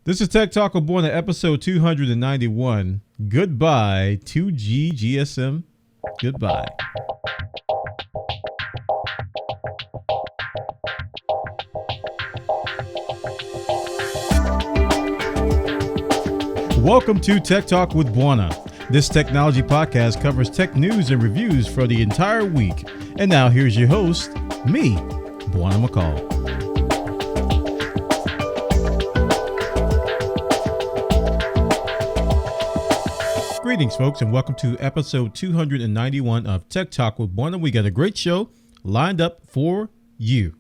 This is Tech Talk with Bwana, episode 291. Goodbye, 2G GSM. Goodbye. Welcome to Tech Talk with Bwana. This technology podcast covers tech news and reviews for the entire week. And now here's your host, me, Bwana McCall. Greetings, folks, and welcome to episode 291 of Tech Talk with Bwana. We got a great show lined up for you.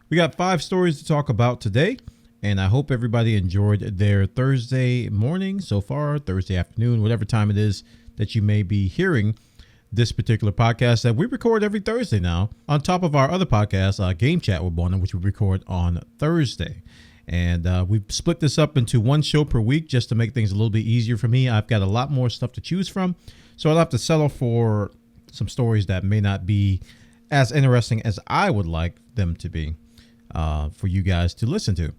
We got 5 stories to talk about today, and I hope everybody enjoyed their Thursday morning so far, Thursday afternoon, whatever time it is that you may be hearing this particular podcast that we record every Thursday now, on top of our other podcast, Game Chat with Bwana, which we record on Thursday. And we've split this up into one show per week just to make things a little bit easier for me. I've got a lot more stuff to choose from, so I'll have to settle for some stories that may not be as interesting as I would like them to be for you guys to listen to.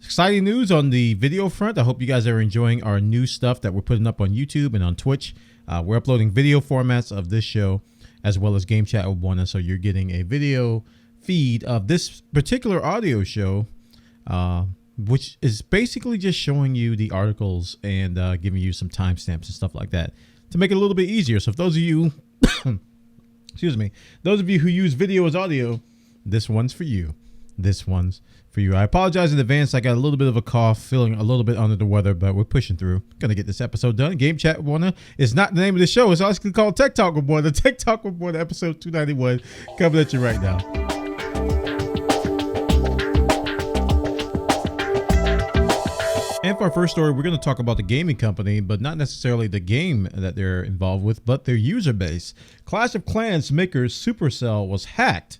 Exciting news on the video front. I hope you guys are enjoying our new stuff that we're putting up on YouTube and on Twitch. We're uploading video formats of this show as well as Game Chat with Bwana, so you're getting a video feed of this particular audio show, which is basically just showing you the articles and giving you some timestamps and stuff like that to make it a little bit easier. So if those of you, excuse me, those of you who use video as audio, this one's for you. This one's for you. I apologize in advance. I got a little bit of a cough, feeling a little bit under the weather, but we're pushing through. Gonna get this episode done. Game Chat with Bwana is not the name of the show. It's actually called Tech Talk with Bwana. Tech Talk with Bwana, episode 291, coming at you right now. And for our first story, we're going to talk about the gaming company, but not necessarily the game that they're involved with, but their user base. Clash of Clans maker Supercell was hacked,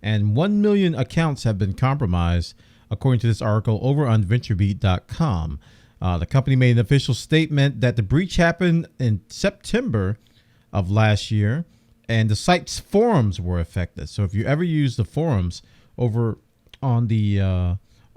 and 1 million accounts have been compromised, according to this article over on VentureBeat.com. The company made an official statement that the breach happened in September of last year, and the site's forums were affected. So if you ever use the forums over on the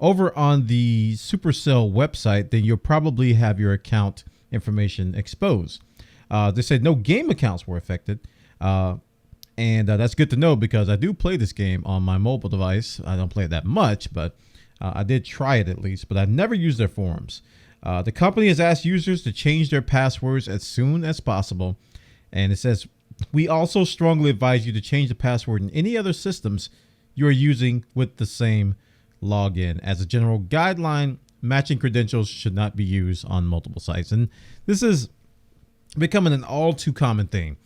Supercell website, then you'll probably have your account information exposed. They said no game accounts were affected. And that's good to know because I do play this game on my mobile device. I don't play it that much, but I did try it at least, but I never used their forums. The company has asked users to change their passwords as soon as possible. And it says, we also strongly advise you to change the password in any other systems you are using with the same login. As a general guideline, matching credentials should not be used on multiple sites. And this is becoming an all too common thing.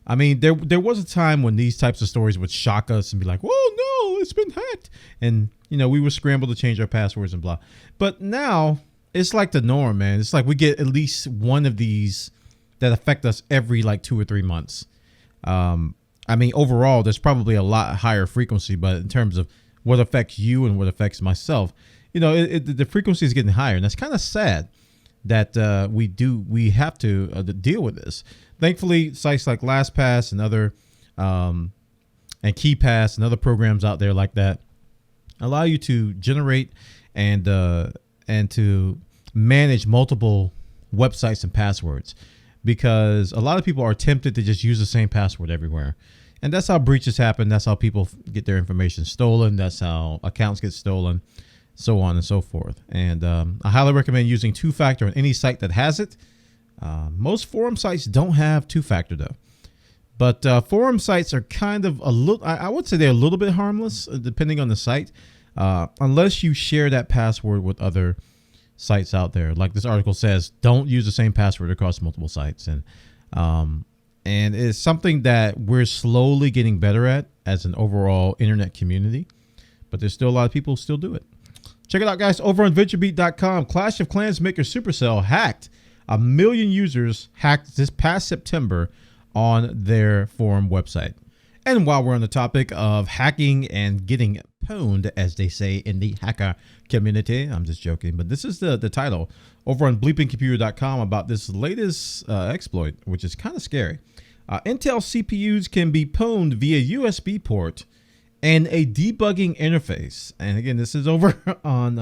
I mean, there was a time when these types of stories would shock us and be like, "Whoa, no, it's been hacked." And, you know, we would scramble to change our passwords and blah. But now it's like the norm, man. It's like we get at least one of these that affect us every like 2 or 3 months. I mean, overall, there's probably a lot higher frequency, but in terms of what affects you and what affects myself, you know, the frequency is getting higher. And that's kind of sad that we have to deal with this. Thankfully, sites like LastPass and other and KeyPass and other programs out there like that allow you to generate and to manage multiple websites and passwords, because a lot of people are tempted to just use the same password everywhere. And that's how breaches happen. That's how people get their information stolen. That's how accounts get stolen, so on and so forth. And I highly recommend using two-factor on any site that has it. Most forum sites don't have two-factor though. But forum sites are kind of a little, I would say they're a little bit harmless depending on the site, unless you share that password with other sites out there. Like this article says, don't use the same password across multiple sites. And it's something that we're slowly getting better at as an overall internet community, but there's still a lot of people who still do it. Check it out, guys, over on VentureBeat.com. Clash of Clans maker Supercell hacked. 1 million users hacked this past September on their forum website. And while we're on the topic of hacking and getting pwned, as they say in the hacker community, I'm just joking, but this is the title over on bleepingcomputer.com about this latest exploit, which is kind of scary. Intel CPUs can be pwned via USB port and a debugging interface. And again, this is over on,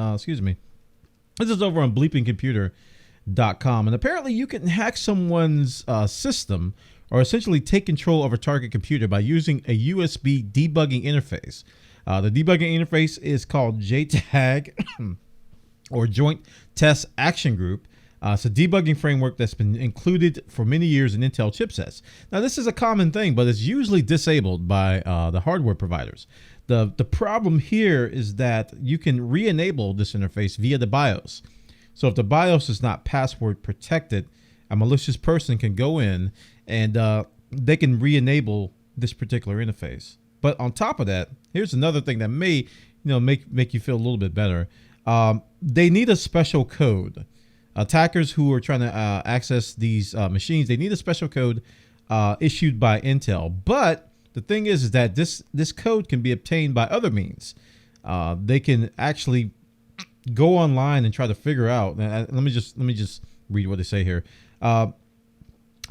This is over on bleepingcomputer.com. And apparently you can hack someone's system or essentially take control of a target computer by using a USB debugging interface. The debugging interface is called JTAG or Joint Test Action Group. It's a debugging framework that's been included for many years in Intel chipsets. Now, this is a common thing, but it's usually disabled by the hardware providers. The problem here is that you can re-enable this interface via the BIOS. So if the BIOS is not password protected, a malicious person can go in and they can re-enable this particular interface. But on top of that, here's another thing that may make you feel a little bit better. They need a special code. Attackers who are trying to access these machines, they need a special code issued by Intel. But the thing is that this code can be obtained by other means. They can actually go online and try to figure out. Let me just read what they say here. A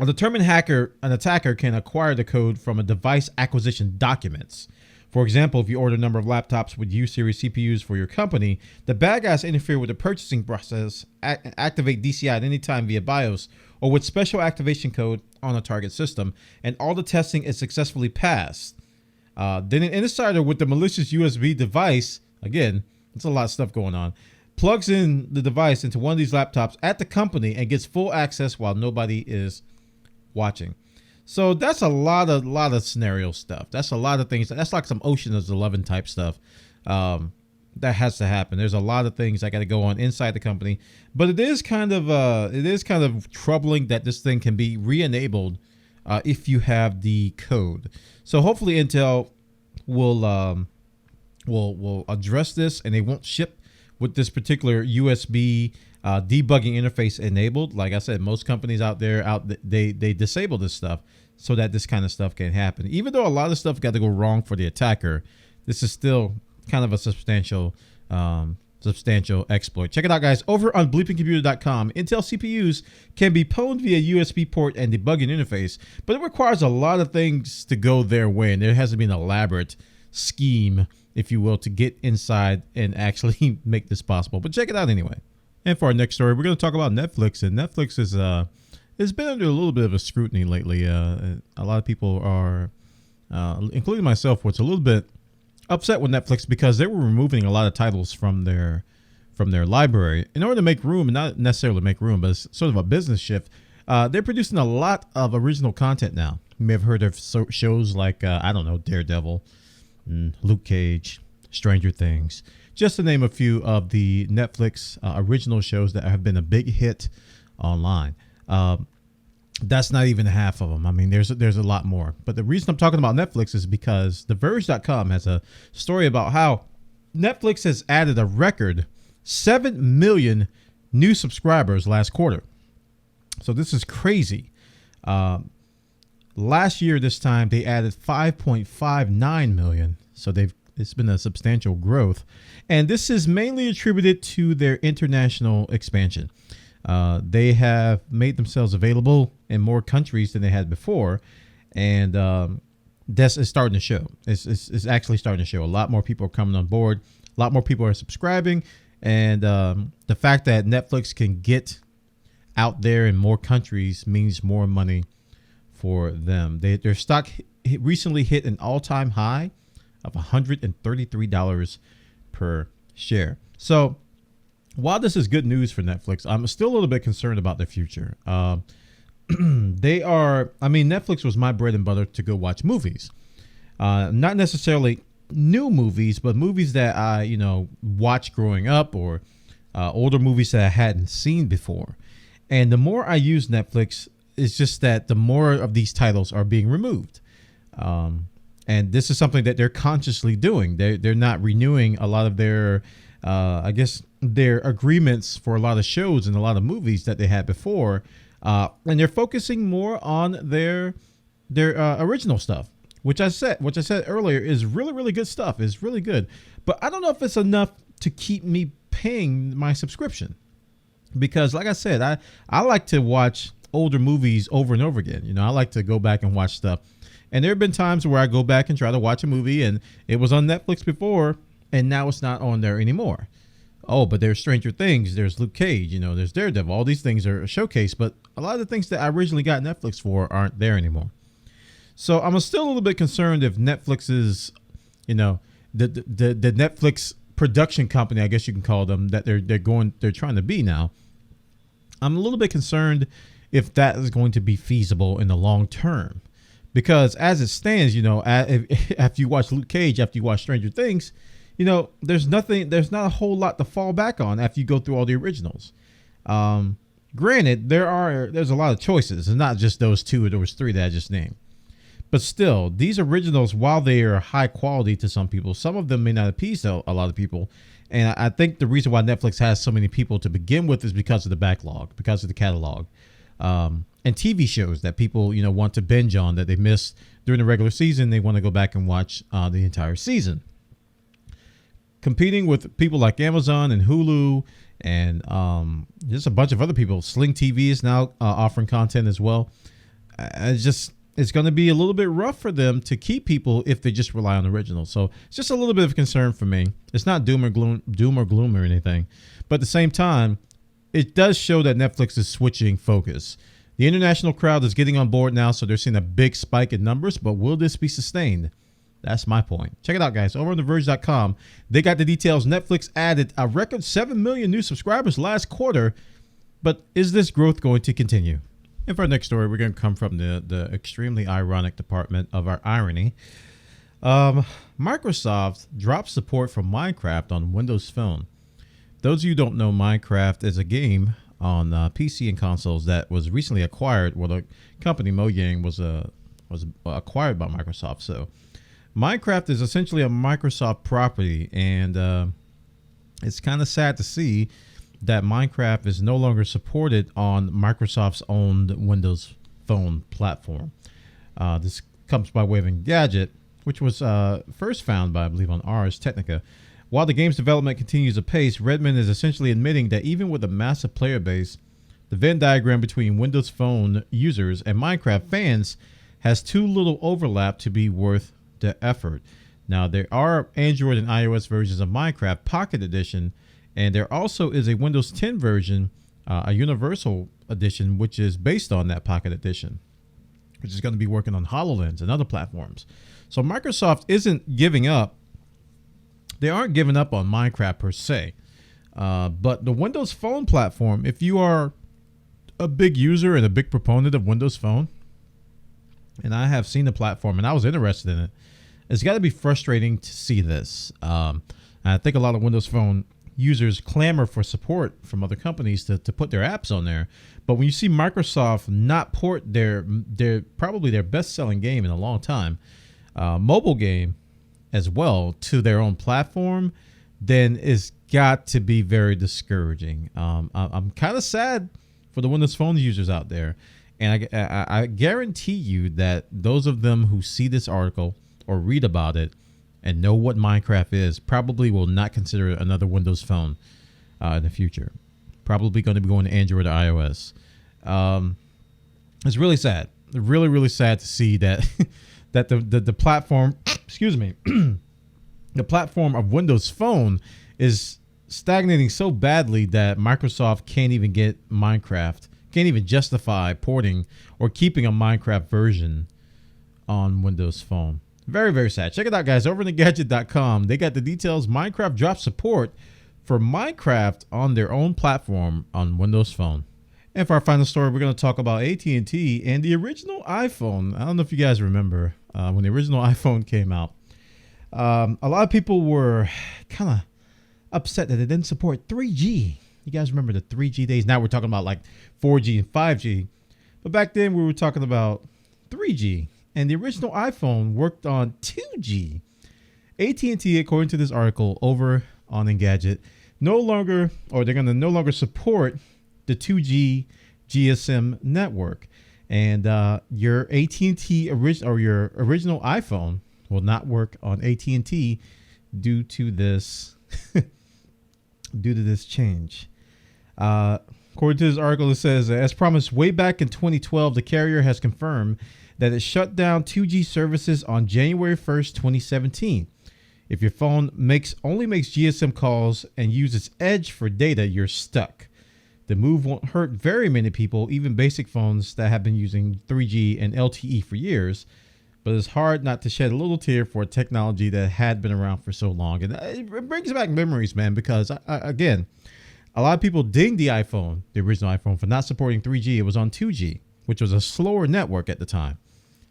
determined an attacker can acquire the code from a device acquisition documents. For example, if you order a number of laptops with U-series CPUs for your company, the bad guys interfere with the purchasing process, activate DCI at any time via BIOS or with special activation code on a target system, and all the testing is successfully passed. Then an insider with the malicious USB device, again, it's a lot of stuff going on, plugs in the device into one of these laptops at the company and gets full access while nobody is watching. So that's a lot of scenario stuff. That's a lot of things. That's like some Ocean's 11 type stuff that has to happen. There's a lot of things that got to go on inside the company, but it is kind of troubling that this thing can be re-enabled if you have the code. So hopefully Intel will address this and they won't ship with this particular USB debugging interface enabled. Like I said, most companies out there they disable this stuff so that this kind of stuff can happen. Even though a lot of stuff got to go wrong for the attacker, this is still kind of a substantial exploit. Check it out, guys. Over on bleepingcomputer.com, Intel CPUs can be pwned via USB port and debugging interface, but it requires a lot of things to go their way, and there has to be an elaborate scheme, if you will, to get inside and actually make this possible. But check it out anyway. And for our next story, we're going to talk about Netflix, and Netflix is it's been under a little bit of a scrutiny lately. A lot of people are, including myself, was a little bit upset with Netflix because they were removing a lot of titles from their library in order to make room, and not necessarily make room, but it's sort of a business shift. They're producing a lot of original content now. You may have heard of shows like Daredevil, Luke Cage, Stranger Things, just to name a few of the Netflix original shows that have been a big hit online. That's not even half of them. I mean, there's a lot more. But the reason I'm talking about Netflix is because TheVerge.com has a story about how Netflix has added a record 7 million new subscribers last quarter. So this is crazy. Last year, this time, they added 5.59 million. So it's been a substantial growth. And this is mainly attributed to their international expansion. They have made themselves available in more countries than they had before. And this is starting to show. It's actually starting to show. A lot more people are coming on board. A lot more people are subscribing. And the fact that Netflix can get out there in more countries means more money for them. Their stock recently hit an all-time high of $133 per share. So while this is good news for Netflix, I'm still a little bit concerned about their future. Netflix was my bread and butter to go watch movies. Not necessarily new movies, but movies that I, watched growing up, or older movies that I hadn't seen before. And the more I use Netflix, it's just that the more of these titles are being removed. And this is something that they're consciously doing. They're not renewing a lot of their agreements for a lot of shows and a lot of movies that they had before. And they're focusing more on their original stuff, which I said earlier is really, really good stuff. It's really good. But I don't know if it's enough to keep me paying my subscription. Because like I said, I like to watch older movies over and over again. I like to go back and watch stuff. And there have been times where I go back and try to watch a movie and it was on Netflix before and now it's not on there anymore. Oh, but there's Stranger Things, there's Luke Cage, there's Daredevil. All these things are showcased, but a lot of the things that I originally got Netflix for aren't there anymore. So I'm still a little bit concerned if Netflix's, the Netflix production company, I guess you can call them, that they're trying to be now. I'm a little bit concerned if that is going to be feasible in the long term, because as it stands, after you watch Luke Cage, after you watch Stranger Things, there's not a whole lot to fall back on after you go through all the originals. Granted, there's a lot of choices. It's not just those two or those three that I just named. But still, these originals, while they are high quality to some people, some of them may not appease to a lot of people. And I think the reason why Netflix has so many people to begin with is because of the backlog, because of the catalog. And TV shows that people, want to binge on that they missed during the regular season. They want to go back and watch the entire season. Competing with people like Amazon and Hulu and just a bunch of other people. Sling TV is now offering content as well. It's going to be a little bit rough for them to keep people if they just rely on originals. So it's just a little bit of concern for me. It's not doom or gloom or anything. But at the same time, it does show that Netflix is switching focus. The international crowd is getting on board now, so they're seeing a big spike in numbers. But will this be sustained? That's my point. Check it out, guys. Over on TheVerge.com, they got the details. Netflix added a record 7 million new subscribers last quarter. But is this growth going to continue? And for our next story, we're going to come from the extremely ironic department of our irony. Microsoft dropped support for Minecraft on Windows Phone. Those of you who don't know, Minecraft is a game on PC and consoles that was recently acquired. Well, the company Mojang was acquired by Microsoft. So Minecraft is essentially a Microsoft property, and it's kind of sad to see that Minecraft is no longer supported on Microsoft's own Windows Phone platform. This comes by way of Engadget, which was first found by, I believe, on Ars Technica. While the game's development continues apace, Redmond is essentially admitting that even with a massive player base, the Venn diagram between Windows Phone users and Minecraft fans has too little overlap to be worth the effort. Now, there are Android and iOS versions of Minecraft Pocket Edition, and there also is a Windows 10 version, a Universal Edition, which is based on that Pocket Edition, which is going to be working on HoloLens and other platforms. So Microsoft isn't giving up. They aren't giving up on Minecraft per se. But the Windows Phone platform, if you are a big user and a big proponent of Windows Phone, and I have seen the platform and I was interested in it, it's got to be frustrating to see this. I think a lot of Windows Phone users clamor for support from other companies to put their apps on there. But when you see Microsoft not port their probably their best-selling game in a long time, mobile game as well, to their own platform, then it's got to be very discouraging. I'm kind of sad for the Windows Phone users out there. And I guarantee you that those of them who see this article or read about it and know what Minecraft is probably will not consider another Windows Phone in the future. Probably going to be going to Android or iOS. It's really sad. Really, really sad to see that that the platform, excuse me, the platform of Windows Phone is stagnating so badly that Microsoft can't even get Minecraft, can't even justify porting or keeping a Minecraft version on Windows Phone. Very, very sad. Check it out, guys. Over on Engadget.com, they got the details. Minecraft dropped support for Minecraft on their own platform on Windows Phone. And for our final story, we're going to talk about AT&T and the original iPhone. I don't know if you guys remember when the original iPhone came out. A lot of people were kind of upset that it didn't support 3G. You guys remember the 3G days? Now we're talking about like 4G and 5G. But back then we were talking about 3G. And the original iPhone worked on 2G. AT&T, according to this article over on Engadget, they're going to no longer support the 2G GSM network. And your AT&T your original iPhone will not work on AT&T due to this change. According to this article, it says, as promised way back in 2012, the carrier has confirmed that it shut down 2G services on January 1st, 2017. If your phone only makes GSM calls and uses Edge for data, you're stuck. The move won't hurt very many people, even basic phones that have been using 3G and LTE for years. But it's hard not to shed a little tear for a technology that had been around for so long. And it brings back memories, man, because, again, a lot of people ding the original iPhone, for not supporting 3G. It was on 2G, which was a slower network at the time.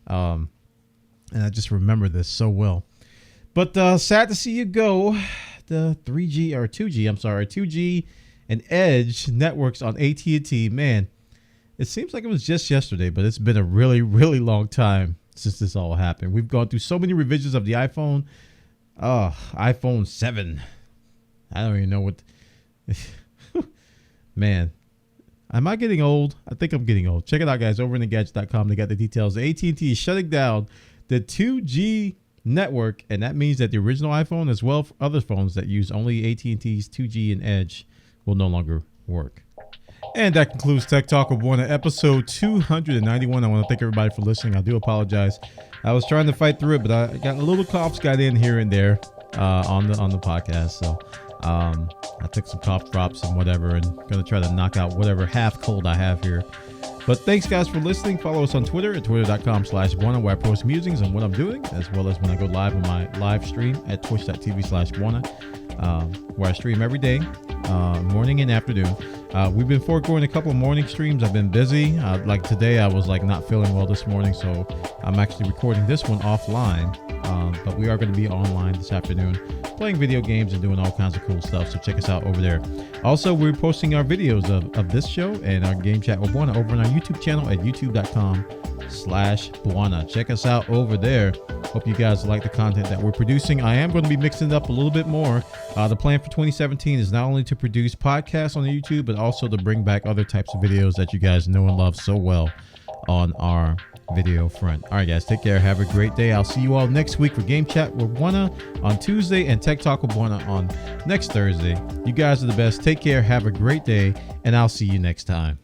And I just remember this so well. But sad to see you go. The 2G and Edge networks on AT&T. Man, it seems like it was just yesterday, but it's been a really, really long time since this all happened. We've gone through so many revisions of the iPhone. iPhone 7. I don't even know what... Man, am I getting old? I think I'm getting old. Check it out, guys, over in thegadget.com. They got the details. AT&T is shutting down the 2G network, and that means that the original iPhone, as well as other phones that use only AT&T's 2G and Edge, will no longer work. And that concludes Tech Talk with Bwana, episode 291. I want to thank everybody for listening. I do apologize. I was trying to fight through it, but I got a little coughs got in here and there on the podcast. So I took some cough drops and whatever, and going to try to knock out whatever half cold I have here. But thanks, guys, for listening. Follow us on Twitter at twitter.com/Bwana, where I post musings on what I'm doing, as well as when I go live on my live stream at twitch.tv/Bwana, where I stream every day, morning and afternoon. We've been foregoing a couple of morning streams. I've been busy. Like today, I was not feeling well this morning, so I'm actually recording this one offline. But we are going to be online this afternoon, playing video games and doing all kinds of cool stuff. So check us out over there. Also, we're posting our videos of this show and our game chat with Bwana over on our YouTube channel at youtube.com/Bwana. Check us out over there. Hope you guys like the content that we're producing. I am going to be mixing it up a little bit more. The plan for 2017 is not only to produce podcasts on the YouTube, but also to bring back other types of videos that you guys know and love so well on our video front. All right, guys, take care. Have a great day. I'll see you all next week for Game Chat with Bwana on Tuesday and Tech Talk with Bwana on next Thursday. You guys are the best. Take care. Have a great day, and I'll see you next time.